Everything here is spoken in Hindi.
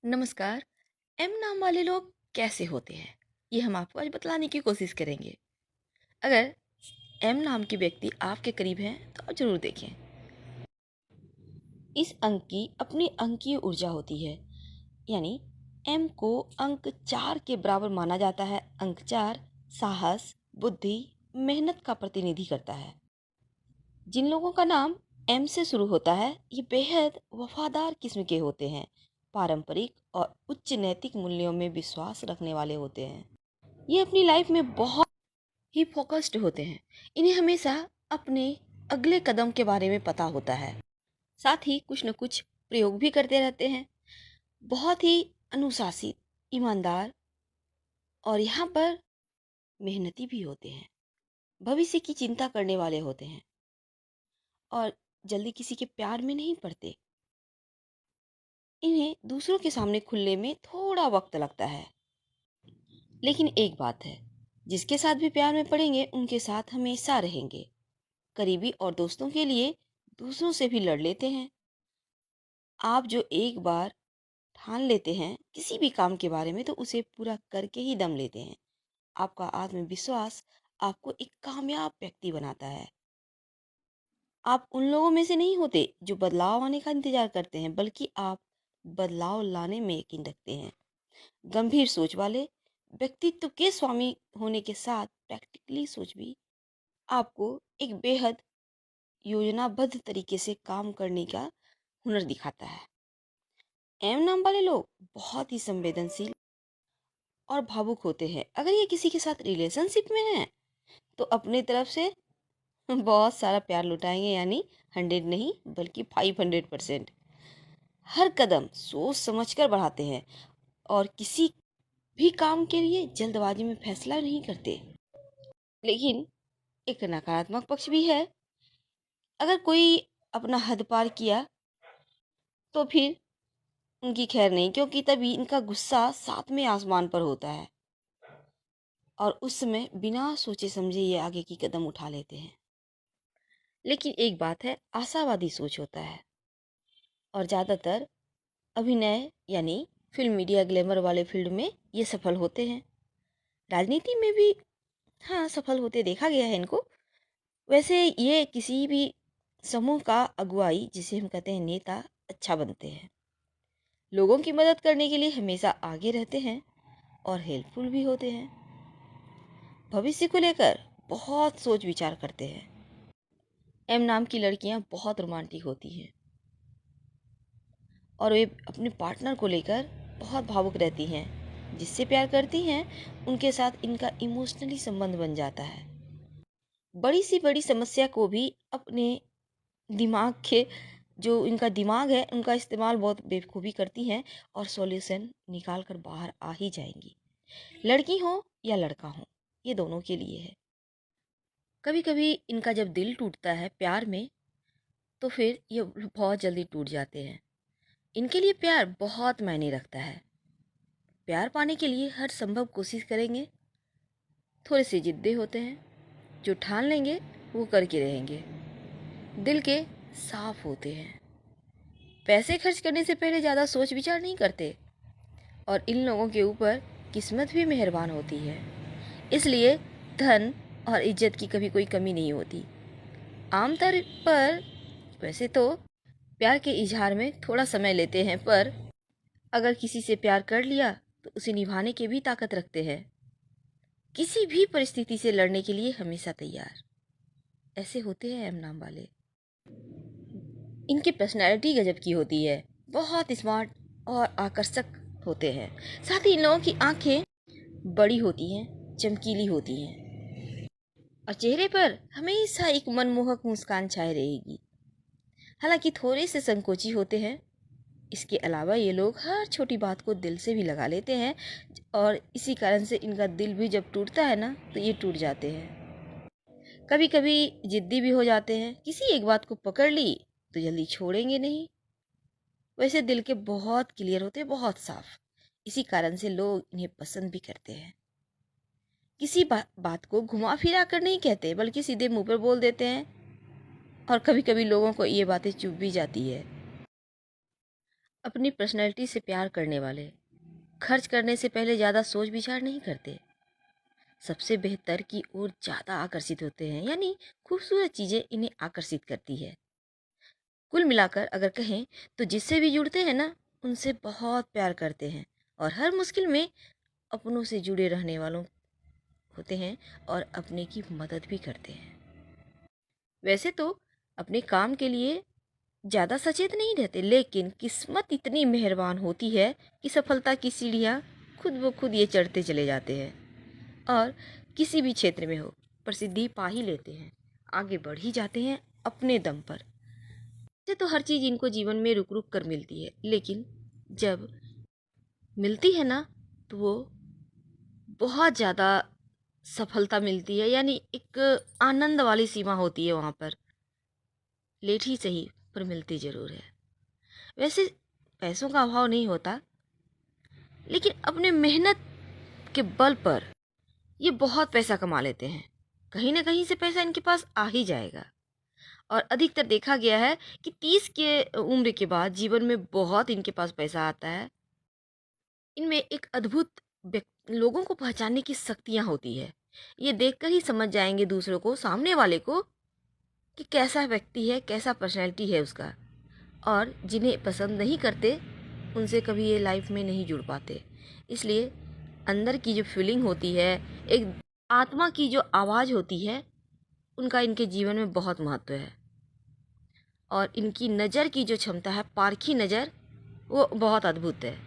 नमस्कार। एम नाम वाले लोग कैसे होते हैं, ये हम आपको आज बतलाने की कोशिश करेंगे। अगर एम नाम के व्यक्ति आपके करीब हैं तो आप जरूर देखें। इस अंक की अपनी अंकीय ऊर्जा होती है, यानी एम को अंक 4 के बराबर माना जाता है। अंक 4 साहस, बुद्धि, मेहनत का प्रतिनिधि करता है। जिन लोगों का नाम एम से शुरू होता है ये बेहद वफादार किस्म के होते हैं, पारंपरिक और उच्च नैतिक मूल्यों में विश्वास रखने वाले होते हैं। ये अपनी लाइफ में बहुत ही फोकस्ड होते हैं। इन्हें हमेशा अपने अगले कदम के बारे में पता होता है, साथ ही कुछ न कुछ प्रयोग भी करते रहते हैं। बहुत ही अनुशासित, ईमानदार और यहाँ पर मेहनती भी होते हैं। भविष्य की चिंता करने वाले होते हैं और जल्दी किसी के प्यार में नहीं पड़ते। इन्हें दूसरों के सामने खुलने में थोड़ा वक्त लगता है, लेकिन एक बात है, जिसके साथ भी प्यार में पड़ेंगे उनके साथ हमेशा रहेंगे। करीबी और दोस्तों के लिए दूसरों से भी लड़ लेते हैं। आप जो एक बार ठान लेते हैं किसी भी काम के बारे में तो उसे पूरा करके ही दम लेते हैं। आपका आत्मविश्वास आपको एक कामयाब व्यक्ति बनाता है। आप उन लोगों में से नहीं होते जो बदलाव आने का इंतजार करते हैं, बल्कि आप बदलाव लाने में यकीन रखते हैं। गंभीर सोच वाले व्यक्तित्व के स्वामी होने के साथ प्रैक्टिकली सोच भी आपको एक बेहद योजनाबद्ध तरीके से काम करने का हुनर दिखाता है। एम नाम वाले लोग बहुत ही संवेदनशील और भावुक होते हैं। अगर ये किसी के साथ रिलेशनशिप में हैं तो अपने तरफ से बहुत सारा प्यार लुटाएंगे, यानी 100 नहीं बल्कि 500%। हर कदम सोच समझकर बढ़ाते हैं और किसी भी काम के लिए जल्दबाजी में फैसला नहीं करते। लेकिन एक नकारात्मक पक्ष भी है। अगर कोई अपना हद पार किया तो फिर उनकी खैर नहीं, क्योंकि तभी इनका गुस्सा सातवें आसमान पर होता है और उस समय बिना सोचे समझे ये आगे की कदम उठा लेते हैं। लेकिन एक बात है, आशावादी सोच होता है और ज़्यादातर अभिनय यानी फिल्म, मीडिया, ग्लैमर वाले फील्ड में ये सफल होते हैं। राजनीति में भी हाँ सफल होते देखा गया है इनको। वैसे ये किसी भी समूह का अगुवाई, जिसे हम कहते हैं नेता, अच्छा बनते हैं। लोगों की मदद करने के लिए हमेशा आगे रहते हैं और हेल्पफुल भी होते हैं। भविष्य को लेकर बहुत सोच विचार करते हैं। एम नाम की लड़कियां बहुत रोमांटिक होती हैं और वे अपने पार्टनर को लेकर बहुत भावुक रहती हैं। जिससे प्यार करती हैं उनके साथ इनका इमोशनली संबंध बन जाता है। बड़ी सी बड़ी समस्या को भी अपने दिमाग के, जो इनका दिमाग है उनका इस्तेमाल बहुत बेखूबी करती हैं और सॉल्यूशन निकाल कर बाहर आ ही जाएंगी। लड़की हो या लड़का हो, ये दोनों के लिए है। कभी कभी इनका जब दिल टूटता है प्यार में तो फिर ये बहुत जल्दी टूट जाते हैं। इनके लिए प्यार बहुत मायने रखता है। प्यार पाने के लिए हर संभव कोशिश करेंगे। थोड़े से जिद्दी होते हैं, जो ठान लेंगे वो करके रहेंगे। दिल के साफ होते हैं, पैसे खर्च करने से पहले ज़्यादा सोच विचार नहीं करते और इन लोगों के ऊपर किस्मत भी मेहरबान होती है। इसलिए धन और इज्जत की कभी कोई कमी नहीं होती। आमतौर पर वैसे तो प्यार के इजहार में थोड़ा समय लेते हैं, पर अगर किसी से प्यार कर लिया तो उसे निभाने की भी ताकत रखते हैं। किसी भी परिस्थिति से लड़ने के लिए हमेशा तैयार। ऐसे होते हैं एम नाम वाले। इनकी पर्सनैलिटी गजब की होती है, बहुत स्मार्ट और आकर्षक होते हैं। साथ ही इन लोगों की आंखें बड़ी होती हैं, चमकीली होती हैं और चेहरे पर हमेशा एक मनमोहक मुस्कान छाई रहेगी। हालांकि थोड़े से संकोची होते हैं। इसके अलावा ये लोग हर छोटी बात को दिल से भी लगा लेते हैं और इसी कारण से इनका दिल भी जब टूटता है ना तो ये टूट जाते हैं। कभी कभी जिद्दी भी हो जाते हैं। किसी एक बात को पकड़ ली तो जल्दी छोड़ेंगे नहीं। वैसे दिल के बहुत क्लियर होते हैं, बहुत साफ। इसी कारण से लोग इन्हें पसंद भी करते हैं। किसी बात को घुमा फिरा कर नहीं कहते, बल्कि सीधे मुंह पर बोल देते हैं और कभी कभी लोगों को ये बातें चुभ भी जाती है। अपनी पर्सनैलिटी से प्यार करने वाले खर्च करने से पहले ज़्यादा सोच विचार नहीं करते, सबसे बेहतर की ओर ज़्यादा आकर्षित होते हैं। यानी खूबसूरत चीज़ें इन्हें आकर्षित करती है। कुल मिलाकर अगर कहें तो जिससे भी जुड़ते हैं ना, उनसे बहुत प्यार करते हैं और हर मुश्किल में अपनों से जुड़े रहने वालों होते हैं और अपने की मदद भी करते हैं। वैसे तो अपने काम के लिए ज़्यादा सचेत नहीं रहते, लेकिन किस्मत इतनी मेहरबान होती है कि सफलता की सीढ़ियाँ खुद ब खुद ये चढ़ते चले जाते हैं और किसी भी क्षेत्र में हो प्रसिद्धि पा ही लेते हैं, आगे बढ़ ही जाते हैं अपने दम पर। वैसे तो हर चीज़ इनको जीवन में रुक रुक कर मिलती है, लेकिन जब मिलती है ना तो वो बहुत ज़्यादा सफलता मिलती है। यानी एक आनंद वाली सीमा होती है वहाँ पर। लेट ही सही पर मिलती ज़रूर है। वैसे पैसों का अभाव नहीं होता, लेकिन अपने मेहनत के बल पर ये बहुत पैसा कमा लेते हैं। कहीं ना कहीं से पैसा इनके पास आ ही जाएगा। और अधिकतर देखा गया है कि 30 के उम्र के बाद जीवन में बहुत इनके पास पैसा आता है। इनमें एक अद्भुत लोगों को पहचानने की शक्तियाँ होती है। ये देखकर ही समझ जाएंगे दूसरों को, सामने वाले को, कि कैसा व्यक्ति है, कैसा पर्सनैलिटी है उसका। और जिन्हें पसंद नहीं करते उनसे कभी ये लाइफ में नहीं जुड़ पाते। इसलिए अंदर की जो फीलिंग होती है, एक आत्मा की जो आवाज़ होती है, उनका इनके जीवन में बहुत महत्व है। और इनकी नज़र की जो क्षमता है, पारखी नज़र, वो बहुत अद्भुत है।